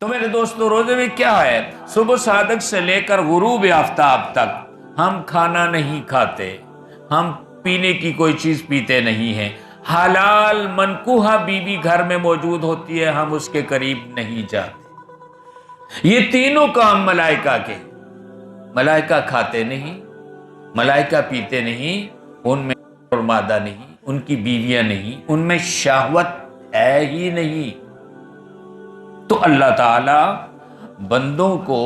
تو میرے دوستوں روزے میں کیا ہے؟ صبح صادق سے لے کر غروب آفتاب تک ہم کھانا نہیں کھاتے، ہم پینے کی کوئی چیز پیتے نہیں ہیں، حلال منکوحہ بیوی گھر میں موجود ہوتی ہے، ہم اس کے قریب نہیں جاتے۔ یہ تینوں کام ملائکہ کے، ملائکہ کھاتے نہیں، ملائکہ پیتے نہیں، ان میں اور مادہ نہیں، ان کی بیویاں نہیں، ان میں شہوت ہے ہی نہیں۔ تو اللہ تعالی بندوں کو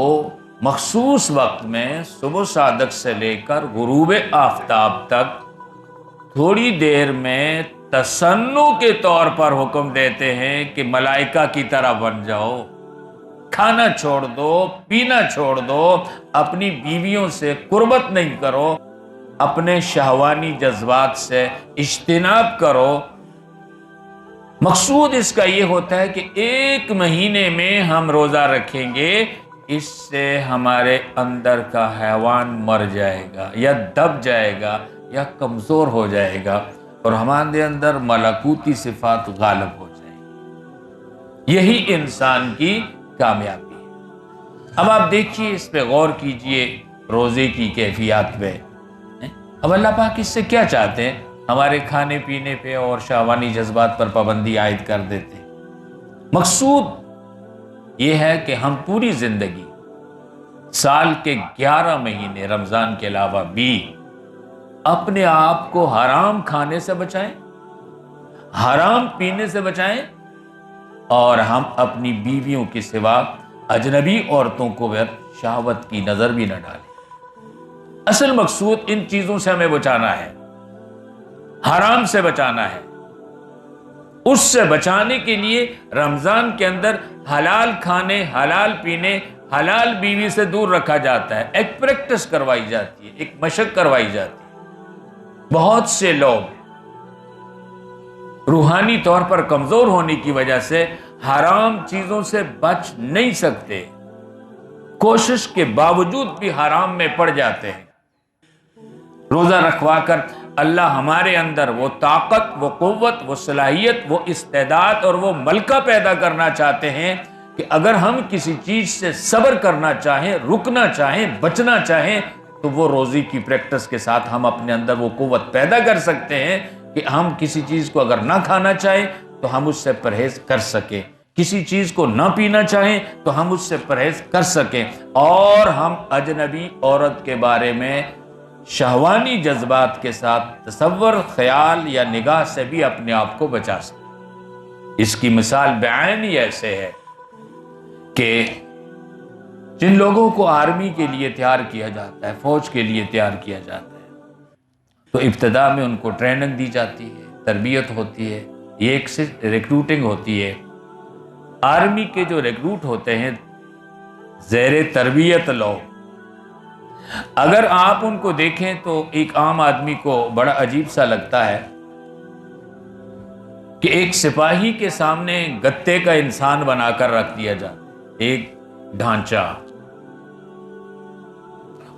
مخصوص وقت میں صبح صادق سے لے کر غروب آفتاب تک تھوڑی دیر میں تسنو کے طور پر حکم دیتے ہیں کہ ملائکہ کی طرح بن جاؤ، کھانا چھوڑ دو، پینا چھوڑ دو، اپنی بیویوں سے قربت نہیں کرو، اپنے شہوانی جذبات سے اجتناب کرو۔ مقصود اس کا یہ ہوتا ہے کہ ایک مہینے میں ہم روزہ رکھیں گے، اس سے ہمارے اندر کا حیوان مر جائے گا یا دب جائے گا یا کمزور ہو جائے گا اور ہمارے اندر ملکوتی صفات غالب ہو جائیں گی۔ یہی انسان کی کامیابی ہے۔ اب آپ دیکھیے، اس پہ غور کیجئے، روزے کی کیفیات پہ۔ اب اللہ پاک اس سے کیا چاہتے ہیں؟ ہمارے کھانے پینے پہ اور شہوانی جذبات پر پابندی عائد کر دیتے ہیں۔ مقصود یہ ہے کہ ہم پوری زندگی سال کے 11 مہینے رمضان کے علاوہ بھی اپنے آپ کو حرام کھانے سے بچائیں، حرام پینے سے بچائیں، اور ہم اپنی بیویوں کے سوا اجنبی عورتوں کو شہوت کی نظر بھی نہ ڈالیں۔ اصل مقصود ان چیزوں سے ہمیں بچانا ہے، حرام سے بچانا ہے۔ اس سے بچانے کے لیے رمضان کے اندر حلال کھانے، حلال پینے، حلال بیوی سے دور رکھا جاتا ہے، ایک پریکٹس کروائی جاتی ہے، ایک مشق کروائی جاتی ہے۔ بہت سے لوگ روحانی طور پر کمزور ہونے کی وجہ سے حرام چیزوں سے بچ نہیں سکتے، کوشش کے باوجود بھی حرام میں پڑ جاتے ہیں۔ روزہ رکھوا کر اللہ ہمارے اندر وہ طاقت، وہ قوت، وہ صلاحیت، وہ استعداد اور وہ ملکہ پیدا کرنا چاہتے ہیں کہ اگر ہم کسی چیز سے صبر کرنا چاہیں، رکنا چاہیں، بچنا چاہیں، تو وہ روزی کی پریکٹس کے ساتھ ہم اپنے اندر وہ قوت پیدا کر سکتے ہیں کہ ہم کسی چیز کو اگر نہ کھانا چاہیں تو ہم اس سے پرہیز کر سکیں، کسی چیز کو نہ پینا چاہیں تو ہم اس سے پرہیز کر سکیں، اور ہم اجنبی عورت کے بارے میں شہوانی جذبات کے ساتھ تصور، خیال یا نگاہ سے بھی اپنے آپ کو بچا سکیں۔ اس کی مثال بعین ہی ایسے ہے کہ جن لوگوں کو آرمی کے لیے تیار کیا جاتا ہے، فوج کے لیے تیار کیا جاتا ہے، تو ابتدا میں ان کو ٹریننگ دی جاتی ہے، تربیت ہوتی ہے، یہ ایک سے ریکروٹنگ ہوتی ہے۔ آرمی کے جو ریکروٹ ہوتے ہیں زیر تربیت لوگ، اگر آپ ان کو دیکھیں تو ایک عام آدمی کو بڑا عجیب سا لگتا ہے کہ ایک سپاہی کے سامنے گتے کا انسان بنا کر رکھ دیا جاتا، ایک ڈھانچہ،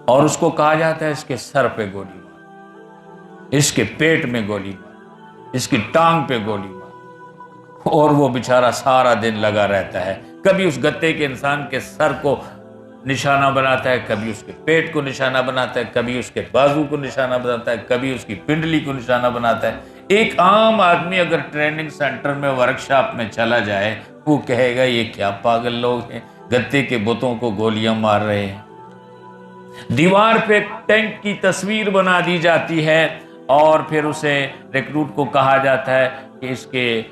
اور اس کو کہا جاتا ہے اس کے سر پہ گولی مار، اس کے پیٹ میں گولی مار، اس کی ٹانگ پہ گولی مار، اور وہ بیچارہ سارا دن لگا رہتا ہے، کبھی اس گتے کے انسان کے سر کو نشانہ بناتا ہے، کبھی اس کے پیٹ کو نشانہ بناتا ہے، کبھی اس کے بازو کو نشانہ بناتا ہے، کبھی اس کی پنڈلی کو نشانہ بناتا ہے۔ ایک عام آدمی اگر ٹریننگ سینٹر میں، ورکشاپ میں چلا جائے، وہ کہے گا یہ کیا پاگل لوگ ہیں، گتے کے بتوں کو گولیاں مار رہے ہیں۔ دیوار پہ ٹینک کی تصویر بنا دی جاتی ہے اور پھر اسے ریکروٹ کو کہا جاتا ہے کہ اس کے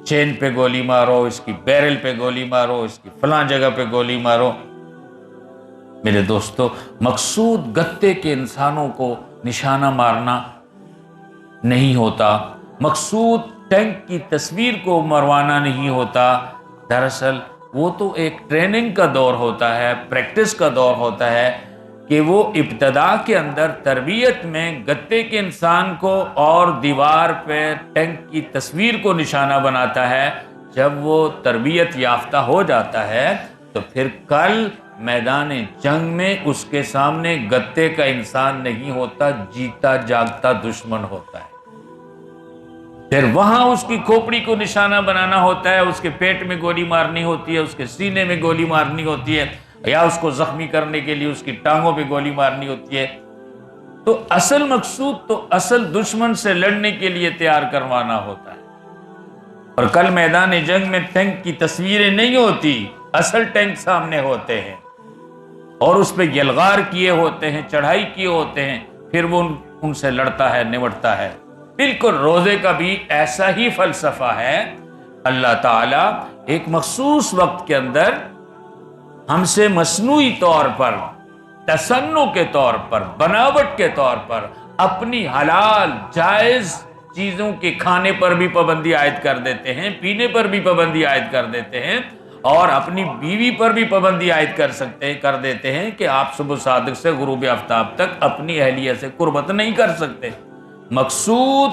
چین پہ گولی مارو، اس کی بیرل پہ گولی مارو، اس کی فلاں جگہ پہ گولی مارو۔ میرے دوستو، مقصود گتے کے انسانوں کو نشانہ مارنا نہیں ہوتا، مقصود ٹینک کی تصویر کو مروانا نہیں ہوتا۔ دراصل وہ تو ایک ٹریننگ کا دور ہوتا ہے، پریکٹس کا دور ہوتا ہے کہ وہ ابتدا کے اندر تربیت میں گتے کے انسان کو اور دیوار پہ ٹینک کی تصویر کو نشانہ بناتا ہے۔ جب وہ تربیت یافتہ ہو جاتا ہے تو پھر کل میدان جنگ میں اس کے سامنے گتے کا انسان نہیں ہوتا، جیتا جاگتا دشمن ہوتا ہے۔ پھر وہاں اس کی کھوپڑی کو نشانہ بنانا ہوتا ہے، اس کے پیٹ میں گولی مارنی ہوتی ہے، اس کے سینے میں گولی مارنی ہوتی ہے، یا اس کو زخمی کرنے کے لیے اس کی ٹانگوں پہ گولی مارنی ہوتی ہے۔ تو اصل مقصود تو اصل دشمن سے لڑنے کے لیے تیار کروانا ہوتا ہے۔ اور کل میدان جنگ میں ٹینک کی تصویریں نہیں ہوتی، اصل ٹینک سامنے ہوتے ہیں اور اس پہ یلغار کیے ہوتے ہیں، چڑھائی کیے ہوتے ہیں، پھر وہ ان سے لڑتا ہے، نمٹتا ہے۔ بالکل روزے کا بھی ایسا ہی فلسفہ ہے۔ اللہ تعالیٰ ایک مخصوص وقت کے اندر ہم سے مصنوعی طور پر، تصنع کے طور پر، بناوٹ کے طور پر اپنی حلال جائز چیزوں کے کھانے پر بھی پابندی عائد کر دیتے ہیں، پینے پر بھی پابندی عائد کر دیتے ہیں، اور اپنی بیوی پر بھی پابندی عائد کر دیتے ہیں کہ آپ صبح صادق سے غروب آفتاب تک اپنی اہلیہ سے قربت نہیں کر سکتے۔ مقصود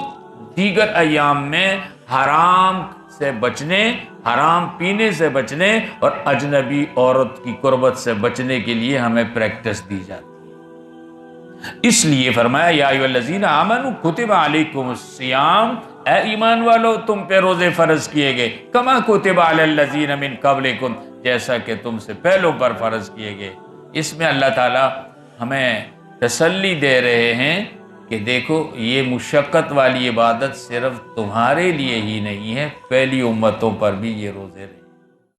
دیگر ایام میں حرام سے بچنے، حرام پینے سے بچنے اور اجنبی عورت کی قربت سے بچنے کے لیے ہمیں پریکٹس دی جاتی ہے۔ اس لیے فرمایا یا ایھا الذین آمنوا کتب علیکم الصیام، اے ایمان والو تم پہ روزے فرض کیے گئے، کما کتب علی الذین من قبلکم، جیسا کہ تم سے پہلوں پر فرض کیے گئے۔ اس میں اللہ تعالی ہمیں تسلی دے رہے ہیں کہ دیکھو یہ مشقت والی عبادت صرف تمہارے لیے ہی نہیں ہے، پہلی امتوں پر بھی یہ روزے رہے۔